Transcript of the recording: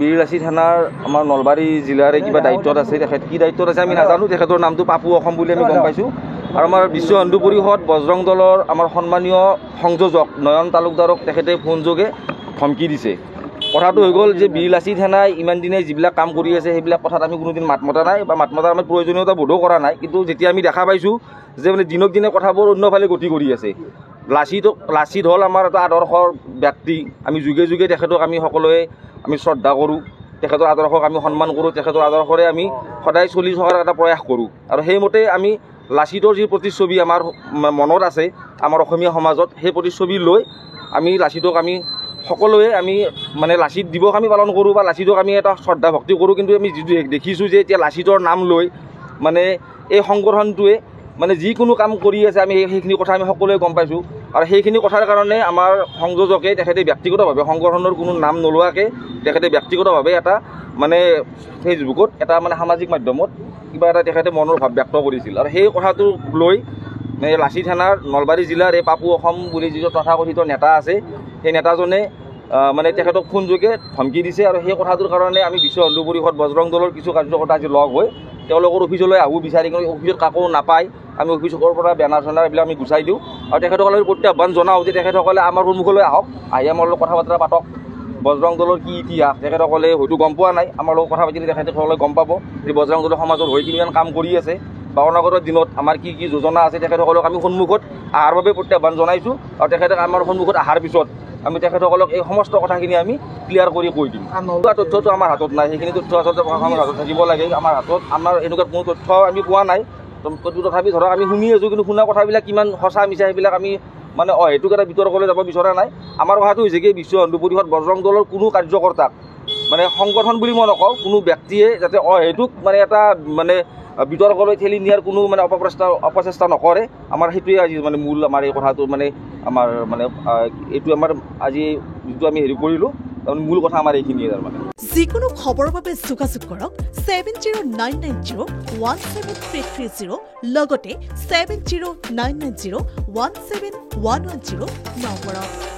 বীৰলাচি থানাৰ আমাৰ নলবাৰী জিলাৰে কিবা দায়িত্বত আছে। তেখেত কি দায়িত্বত আছে আমি নাজানো। তেখেতৰ নামটো পাপু অসম বুলি আমি গম পাইছোঁ। আৰু আমাৰ বিশ্ব হিন্দু পৰিষদ বজৰং দলৰ আমাৰ সন্মানীয় সংযোজক নয়ন তালুকদাৰক তেখেতে ফোনযোগে ধমকি দিছে। কথাটো হৈ গ'ল যে বীৰলাচি থানাই ইমান দিনে যিবিলাক কাম কৰি আছে সেইবিলাক কথাত আমি কোনোদিন মাত মতা নাই বা মাত মতাৰ আমাৰ প্ৰয়োজনীয়তা বোধো কৰা নাই। কিন্তু যেতিয়া আমি দেখা পাইছোঁ যে মানে দিনক দিনে কথাবোৰ অন্যফালে গতি কৰি আছে। লাচিত হ'ল আমাৰ এটা আদৰ্শৰ ব্যক্তি। আমি যুগে যুগে তেখেতক আমি সকলোৱে আমি শ্ৰদ্ধা কৰোঁ, তেখেতৰ আদৰ্শক আমি সন্মান কৰোঁ, তেখেতৰ আদৰ্শৰে আমি সদায় চলি থকাৰ এটা প্ৰয়াস কৰোঁ। আৰু সেইমতে আমি লাচিতৰ যি প্ৰতিচ্ছবি আমাৰ মনত আছে আমাৰ অসমীয়া সমাজত, সেই প্ৰতিচ্ছবি লৈ আমি লাচিতক আমি সকলোৱে আমি মানে লাচিত দিৱস আমি পালন কৰোঁ বা লাচিতক আমি এটা শ্ৰদ্ধা ভক্তি কৰোঁ। কিন্তু আমি যিটো দেখিছোঁ যে এতিয়া লাচিতৰ নাম লৈ মানে এই সংগঠনটোৱে মানে যিকোনো কাম কৰি আছে, আমি সেইখিনি কথা আমি সকলোৱে গম পাইছোঁ। আৰু সেইখিনি কথাৰ কাৰণে আমাৰ সংযোজকে তেখেতে ব্যক্তিগতভাৱে সংগঠনৰ কোনো নাম নোলোৱাকৈ তেখেতে ব্যক্তিগতভাৱে এটা মানে ফেচবুকত এটা মানে সামাজিক মাধ্যমত কিবা এটা তেখেতে মনৰ ভাৱ ব্যক্ত কৰিছিল। আৰু সেই কথাটো লৈ লাচি থানাৰ নলবাৰী জিলাৰ এই পাপু অসম বুলি যিটো তথাকথিত নেতা আছে, সেই নেতাজনে মানে তেখেতক ফোনযোগে ধমকি দিছে। আৰু সেই কথাটোৰ কাৰণে আমি বিশ্ব হিন্দু পৰিষদ বজৰং দলৰ কিছু কাৰ্যকৰ্তা আজি লগ হৈ তেওঁলোকৰ অফিচলৈ আহোঁ। বিচাৰি কিনে অফিচত কাকো নাপায় আমি অফিচৰ পৰা বেনাৰ চেনাৰ এইবিলাক আমি গুচাই দিওঁ। আৰু তেখেতসকলে প্ৰত্যাহ্বান জনাওঁ যে তেখেতসকলে আমাৰ সন্মুখলৈ আহক, আহি আমাৰ লগত কথা বতৰা পাতক। বজৰং দলৰ কি ইতিহাস তেখেতসকলে হয়তো গম পোৱা নাই, আমাৰ লগত কথা পাতিলে তেখেতসকলে গম পাব যে বজৰং দলৰ সমাজৰ হৈ কিমান কাম কৰি আছে বা অনাগত দিনত আমাৰ কি কি যোজনা আছে। তেখেতসকলক আমি সন্মুখত অহাৰ বাবে প্ৰত্যাহ্বান জনাইছোঁ। আৰু তেখেতে আমাৰ সন্মুখত অহাৰ পিছত আমি তেখেতসকলক এই সমস্ত কথাখিনি আমি ক্লিয়াৰ কৰি কৈ দিম। তথ্যটো আমাৰ হাতত নাই, সেইখিনি তথ্য আচলতে প্ৰশাসনৰ হাতত থাকিব লাগে। আমাৰ হাতত আমাৰ এনেকুৱা কোনো তথ্য আমি পোৱা নাই। তথাপি ধৰক আমি শুনি আছোঁ, কিন্তু শুনা কথাবিলাক কিমান সঁচা মিছা সেইবিলাক আমি মানে অহেতুক এটা বিতৰ্কলৈ যাব বিচৰা নাই। আমাৰ কথাটো হৈছে কি বিশ্ব হিন্দু পৰিষদ বজৰং দলৰ কোনো কাৰ্যকৰ্তাক মানে সংগঠন বুলি মই নকওঁ, কোনো ব্যক্তিয়ে যাতে অহেতুক মানে এটা মানে বিতৰ্কলৈ ঠেলি নিয়াৰ কোনো মানে অপচেষ্টা নকৰে। আমাৰ সেইটোৱে আজি মানে মূল আমাৰ এই কথাটো মানে আমাৰ মানে এইটো আমাৰ আজি যিটো আমি হেৰি কৰিলোঁ মূল কথা আমাৰ এইখিনিয়ে। তাৰমানে যিকোনো খবৰৰ বাবে যোগাযোগ কৰক 7099017330 লগতে 7099017110 নম্বৰত।